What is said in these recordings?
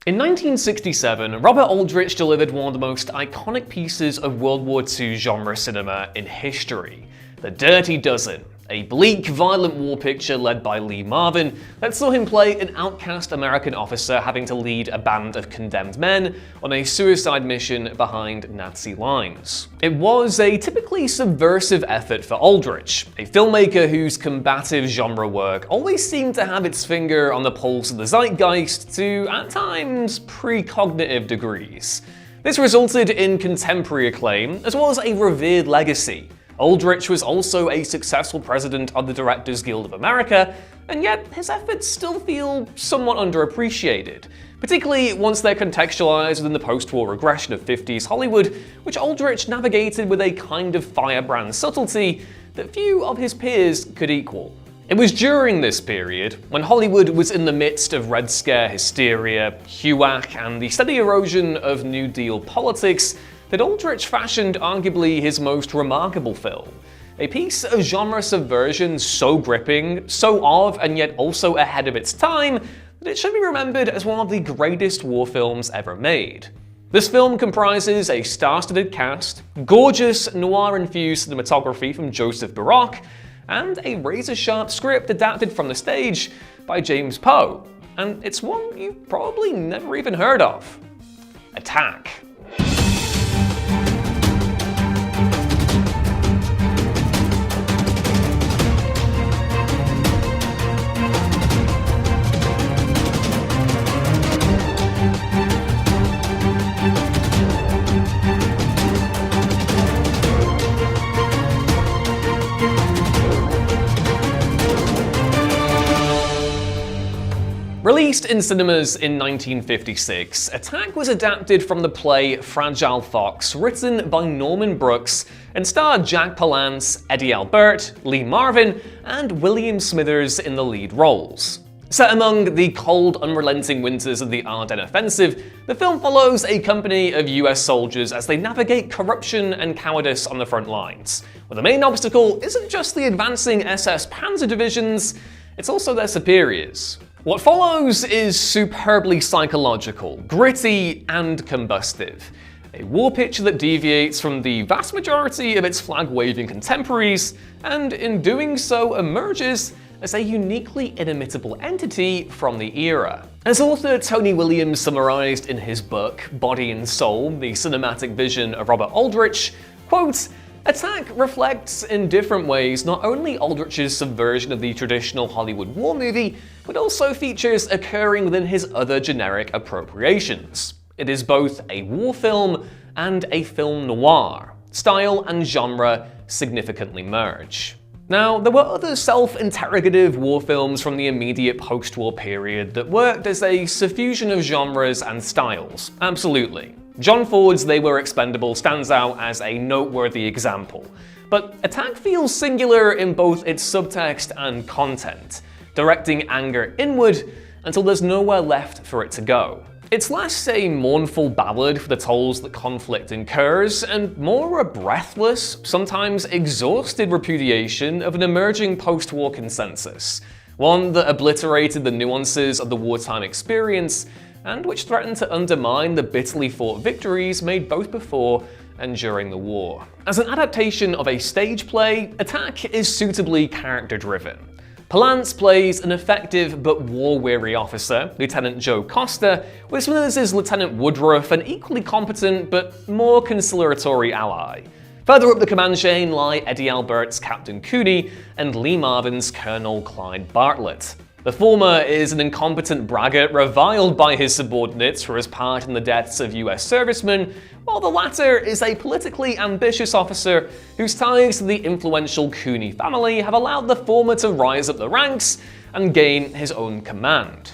In 1967, Robert Aldrich delivered one of the most iconic pieces of World War II genre cinema in history, The Dirty Dozen, a bleak, violent war picture led by Lee Marvin that saw him play an outcast American officer having to lead a band of condemned men on a suicide mission behind Nazi lines. It was a typically subversive effort for Aldrich, a filmmaker whose combative genre work always seemed to have its finger on the pulse of the zeitgeist to, at times, precognitive degrees. This resulted in contemporary acclaim, as well as a revered legacy. Aldrich was also a successful president of the Directors Guild of America, and yet his efforts still feel somewhat underappreciated, particularly once they're contextualized within the post-war regression of 50s Hollywood, which Aldrich navigated with a kind of firebrand subtlety that few of his peers could equal. It was during this period, when Hollywood was in the midst of Red Scare hysteria, HUAC, and the steady erosion of New Deal politics, that Aldrich fashioned arguably his most remarkable film, a piece of genre subversion so gripping, so of and yet also ahead of its time, that it should be remembered as one of the greatest war films ever made. This film comprises a star-studded cast, gorgeous noir-infused cinematography from Joseph Baroque, and a razor-sharp script adapted from the stage by James Poe. And it's one you've probably never even heard of. Attack. Released in cinemas in 1956, Attack was adapted from the play Fragile Fox, written by Norman Brooks, and starred Jack Palance, Eddie Albert, Lee Marvin, and William Smithers in the lead roles. Set among the cold, unrelenting winters of the Ardennes Offensive, the film follows a company of US soldiers as they navigate corruption and cowardice on the front lines, where the main obstacle isn't just the advancing SS Panzer divisions, it's also their superiors. What follows is superbly psychological, gritty, and combustive. A war picture that deviates from the vast majority of its flag-waving contemporaries, and in doing so emerges as a uniquely inimitable entity from the era. As author Tony Williams summarized in his book, Body and Soul, The Cinematic Vision of Robert Aldrich, quote, Attack reflects in different ways not only Aldrich's subversion of the traditional Hollywood war movie, but also features occurring within his other generic appropriations. It is both a war film and a film noir. Style and genre significantly merge. Now, there were other self-interrogative war films from the immediate post-war period that worked as a suffusion of genres and styles, absolutely. John Ford's They Were Expendable stands out as a noteworthy example, but Attack feels singular in both its subtext and content, directing anger inward until there's nowhere left for it to go. It's less a mournful ballad for the tolls that conflict incurs, and more a breathless, sometimes exhausted repudiation of an emerging post-war consensus, one that obliterated the nuances of the wartime experience and which threatened to undermine the bitterly fought victories made both before and during the war. As an adaptation of a stage play, Attack is suitably character-driven. Palance plays an effective but war-weary officer, Lieutenant Joe Costa, with Smithers' Lieutenant Woodruff, an equally competent but more conciliatory ally. Further up the command chain lie Eddie Albert's Captain Cooney and Lee Marvin's Colonel Clyde Bartlett. The former is an incompetent braggart reviled by his subordinates for his part in the deaths of US servicemen, while the latter is a politically ambitious officer whose ties to the influential Cooney family have allowed the former to rise up the ranks and gain his own command.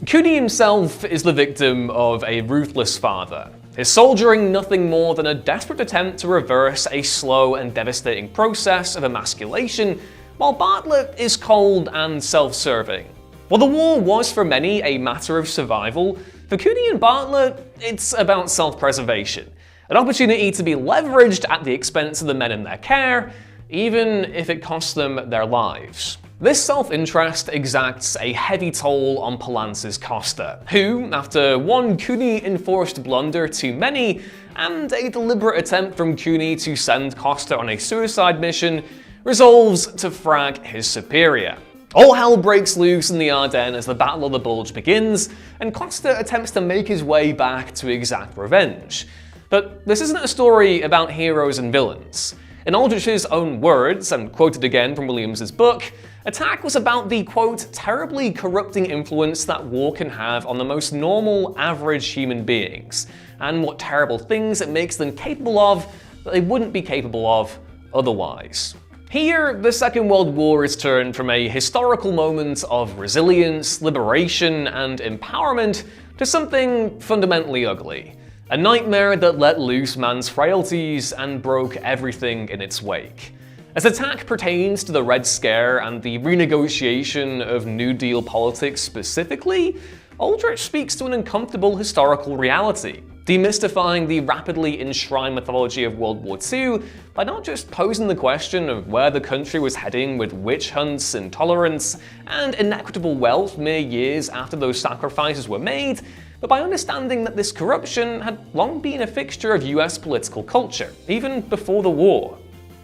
Cooney himself is the victim of a ruthless father, his soldiering nothing more than a desperate attempt to reverse a slow and devastating process of emasculation, while Bartlett is cold and self-serving. While the war was for many a matter of survival, for Cooney and Bartlett, it's about self-preservation, an opportunity to be leveraged at the expense of the men in their care, even if it costs them their lives. This self-interest exacts a heavy toll on Palance's Costa, who, after one Cooney-enforced blunder too many, and a deliberate attempt from Cooney to send Costa on a suicide mission, resolves to frag his superior. All hell breaks loose in the Ardennes as the Battle of the Bulge begins, and Costa attempts to make his way back to exact revenge. But this isn't a story about heroes and villains. In Aldrich's own words, and quoted again from Williams's book, Attack was about the, quote, terribly corrupting influence that war can have on the most normal, average human beings, and what terrible things it makes them capable of that they wouldn't be capable of otherwise. Here, the Second World War is turned from a historical moment of resilience, liberation, and empowerment to something fundamentally ugly. A nightmare that let loose man's frailties and broke everything in its wake. As Attack pertains to the Red Scare and the renegotiation of New Deal politics specifically, Aldrich speaks to an uncomfortable historical reality, demystifying the rapidly enshrined mythology of World War II by not just posing the question of where the country was heading with witch hunts, intolerance, and inequitable wealth mere years after those sacrifices were made, but by understanding that this corruption had long been a fixture of US political culture, even before the war.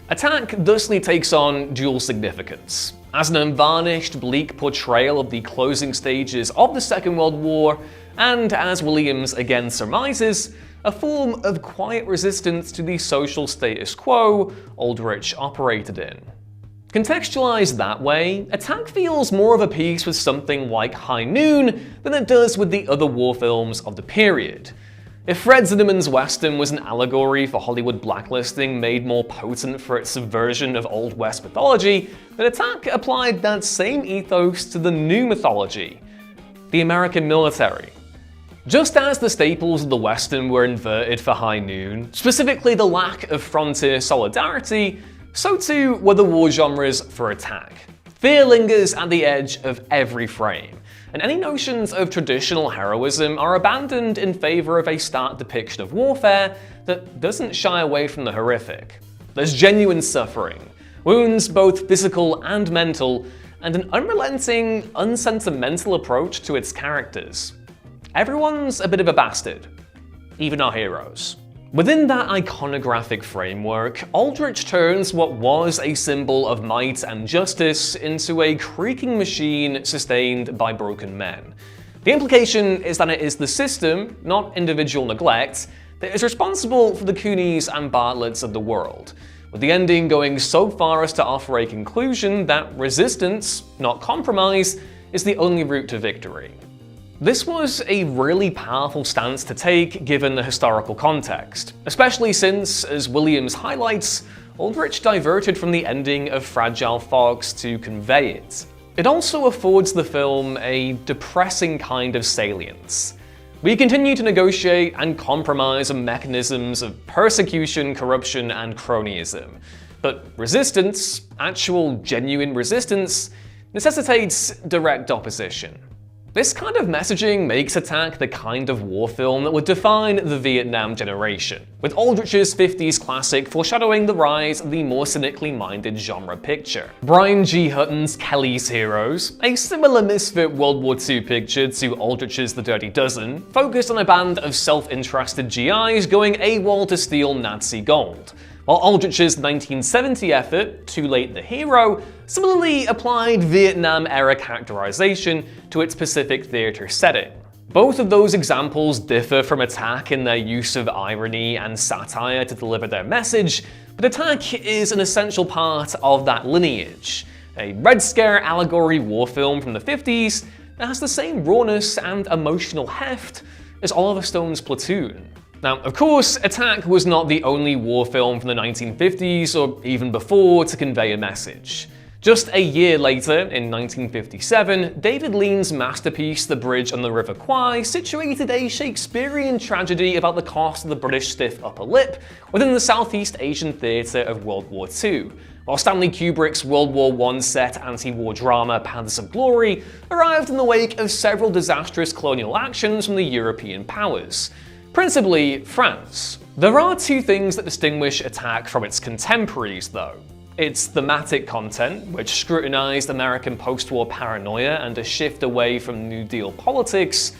Attack thusly takes on dual significance. As an unvarnished, bleak portrayal of the closing stages of the Second World War, and as Williams again surmises, a form of quiet resistance to the social status quo Aldrich operated in. Contextualized that way, Attack feels more of a piece with something like High Noon than it does with the other war films of the period. If Fred Zinnemann's Western was an allegory for Hollywood blacklisting made more potent for its subversion of Old West mythology, then Attack applied that same ethos to the new mythology, the American military. Just as the staples of the Western were inverted for High Noon, specifically the lack of frontier solidarity, so too were the war genres for Attack. Fear lingers at the edge of every frame, and any notions of traditional heroism are abandoned in favor of a stark depiction of warfare that doesn't shy away from the horrific. There's genuine suffering, wounds both physical and mental, and an unrelenting, unsentimental approach to its characters. Everyone's a bit of a bastard, even our heroes. Within that iconographic framework, Aldrich turns what was a symbol of might and justice into a creaking machine sustained by broken men. The implication is that it is the system, not individual neglect, that is responsible for the Cooneys and Bartletts of the world, with the ending going so far as to offer a conclusion that resistance, not compromise, is the only route to victory. This was a really powerful stance to take given the historical context, especially since, as Williams highlights, Aldrich diverted from the ending of Fragile Fox to convey it. It also affords the film a depressing kind of salience. We continue to negotiate and compromise on mechanisms of persecution, corruption, and cronyism, but resistance, actual genuine resistance, necessitates direct opposition. This kind of messaging makes Attack the kind of war film that would define the Vietnam generation, with Aldrich's 50s classic foreshadowing the rise of the more cynically minded genre picture. Brian G. Hutton's Kelly's Heroes, a similar misfit World War II picture to Aldrich's The Dirty Dozen, focused on a band of self-interested GIs going AWOL to steal Nazi gold, while Aldrich's 1970 effort, Too Late the Hero, similarly applied Vietnam-era characterization to its Pacific theater setting. Both of those examples differ from Attack in their use of irony and satire to deliver their message, but Attack is an essential part of that lineage, a Red Scare allegory war film from the 50s that has the same rawness and emotional heft as Oliver Stone's Platoon. Now, of course, Attack was not the only war film from the 1950s or even before to convey a message. Just a year later, in 1957, David Lean's masterpiece The Bridge on the River Kwai situated a Shakespearean tragedy about the cost of the British stiff upper lip within the Southeast Asian theatre of World War II, while Stanley Kubrick's World War I set anti-war drama Paths of Glory arrived in the wake of several disastrous colonial actions from the European powers. Principally, France. There are two things that distinguish Attack from its contemporaries, though. its thematic content, which scrutinized American post-war paranoia and a shift away from New Deal politics,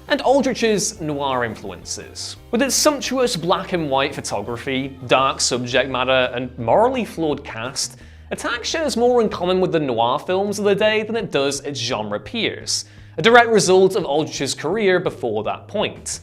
and Aldrich's noir influences. With its sumptuous black and white photography, dark subject matter, and morally flawed cast, Attack shares more in common with the noir films of the day than it does its genre peers, a direct result of Aldrich's career before that point.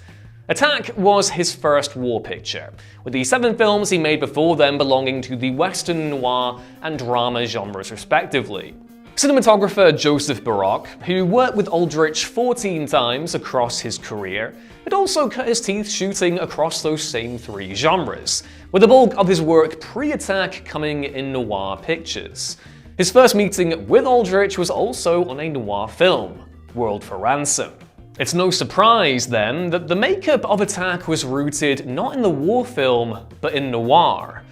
Attack was his first war picture, with the 7 films he made before then belonging to the Western noir and drama genres respectively. Cinematographer Joseph Baroque, who worked with Aldrich 14 times across his career, had also cut his teeth shooting across those same 3 genres, with the bulk of his work pre-Attack coming in noir pictures. His first meeting with Aldrich was also on a noir film, World for Ransom. It's no surprise, then, that the makeup of Attack was rooted not in the war film, but in noir.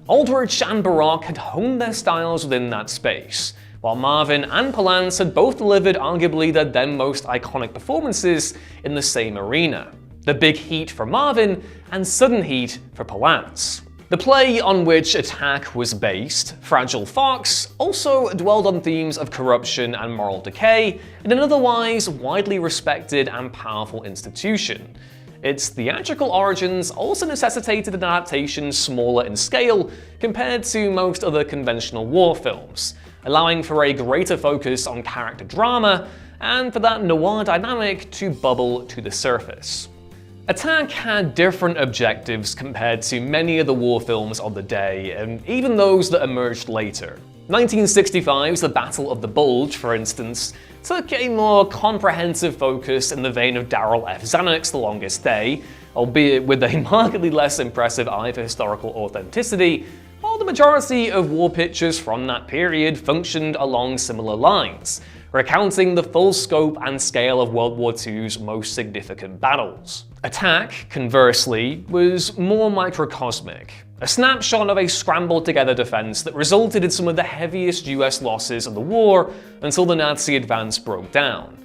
Aldrich and Baroque had honed their styles within that space, while Marvin and Palance had both delivered arguably their then most iconic performances in the same arena. The big heat for Marvin and sudden heat for Palance. The play on which Attack was based, Fragile Fox, also dwelled on themes of corruption and moral decay in an otherwise widely respected and powerful institution. Its theatrical origins also necessitated an adaptation smaller in scale compared to most other conventional war films, allowing for a greater focus on character drama and for that noir dynamic to bubble to the surface. Attack had different objectives compared to many of the war films of the day, and even those that emerged later. 1965's The Battle of the Bulge, for instance, took a more comprehensive focus in the vein of Darryl F. Zanuck's The Longest Day, albeit with a markedly less impressive eye for historical authenticity, while the majority of war pictures from that period functioned along similar lines, recounting the full scope and scale of World War II's most significant battles. Attack, conversely, was more microcosmic, a snapshot of a scrambled-together defense that resulted in some of the heaviest US losses of the war until the Nazi advance broke down.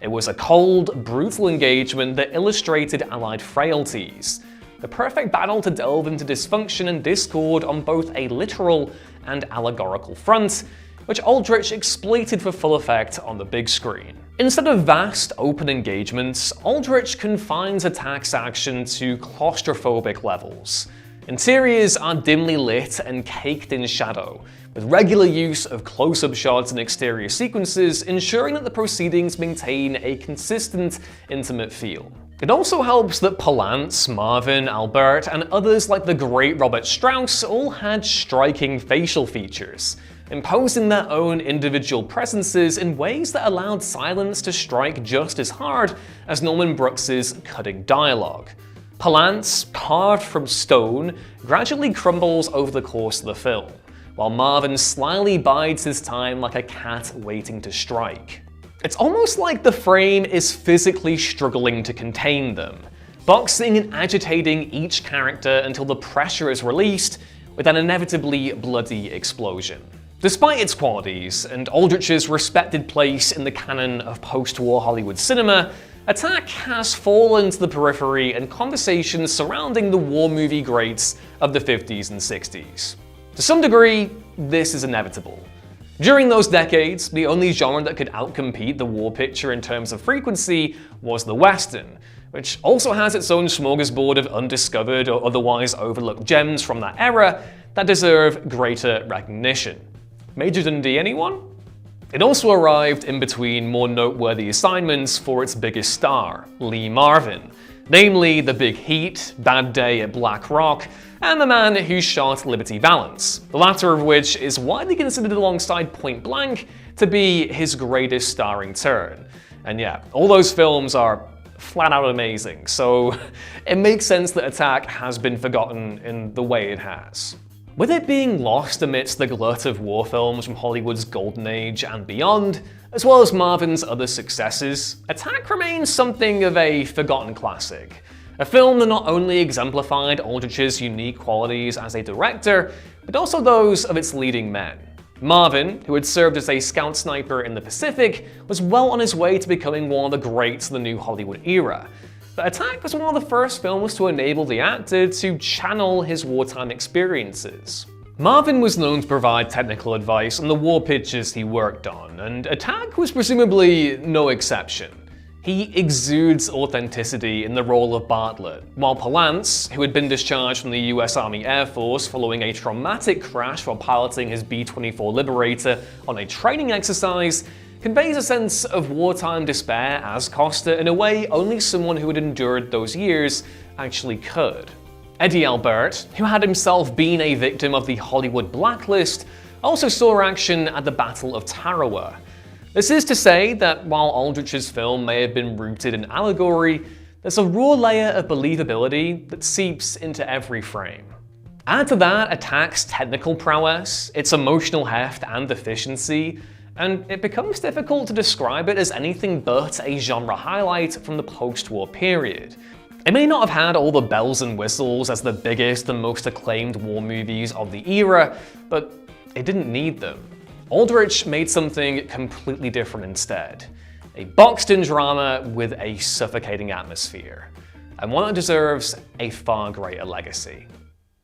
It was a cold, brutal engagement that illustrated Allied frailties, the perfect battle to delve into dysfunction and discord on both a literal and allegorical front, which Aldrich exploited for full effect on the big screen. Instead of vast, open engagements, Aldrich confines Attack's action to claustrophobic levels. Interiors are dimly lit and caked in shadow, with regular use of close-up shots and exterior sequences ensuring that the proceedings maintain a consistent, intimate feel. It also helps that Palance, Marvin, Albert, and others like the great Robert Strauss all had striking facial features, imposing their own individual presences in ways that allowed silence to strike just as hard as Norman Brooks's cutting dialogue. Palance, carved from stone, gradually crumbles over the course of the film, while Marvin slyly bides his time like a cat waiting to strike. It's almost like the frame is physically struggling to contain them, boxing and agitating each character until the pressure is released with an inevitably bloody explosion. Despite its qualities, and Aldrich's respected place in the canon of post-war Hollywood cinema, Attack has fallen to the periphery in conversations surrounding the war movie greats of the 50s and 60s. To some degree, this is inevitable. During those decades, the only genre that could outcompete the war picture in terms of frequency was the Western, which also has its own smorgasbord of undiscovered or otherwise overlooked gems from that era that deserve greater recognition. Major Dundee, anyone? It also arrived in between more noteworthy assignments for its biggest star, Lee Marvin, namely The Big Heat, Bad Day at Black Rock, and The Man Who Shot Liberty Valance, the latter of which is widely considered alongside Point Blank to be his greatest starring turn. And yeah, all those films are flat out amazing, so it makes sense that Attack has been forgotten in the way it has. With it being lost amidst the glut of war films from Hollywood's golden age and beyond, as well as Marvin's other successes, Attack remains something of a forgotten classic. A film that not only exemplified Aldrich's unique qualities as a director, but also those of its leading men. Marvin, who had served as a scout sniper in the Pacific, was well on his way to becoming one of the greats of the new Hollywood era. But Attack was one of the first films to enable the actor to channel his wartime experiences. Marvin was known to provide technical advice on the war pictures he worked on, and Attack was presumably no exception. He exudes authenticity in the role of Bartlett, while Palance, who had been discharged from the US Army Air Force following a traumatic crash while piloting his B-24 Liberator on a training exercise, conveys a sense of wartime despair as Costa in a way only someone who had endured those years actually could. Eddie Albert, who had himself been a victim of the Hollywood blacklist, also saw action at the Battle of Tarawa. This is to say that while Aldrich's film may have been rooted in Allegory, there's a raw layer of believability that seeps into every frame. Add to that Attack's technical prowess, its emotional heft and efficiency, and it becomes difficult to describe it as anything but a genre highlight from the post-war period. It may not have had all the bells and whistles as the biggest and most acclaimed war movies of the era, but it didn't need them. Aldrich made something completely different instead. A boxed-in drama with a suffocating atmosphere, and one that deserves a far greater legacy.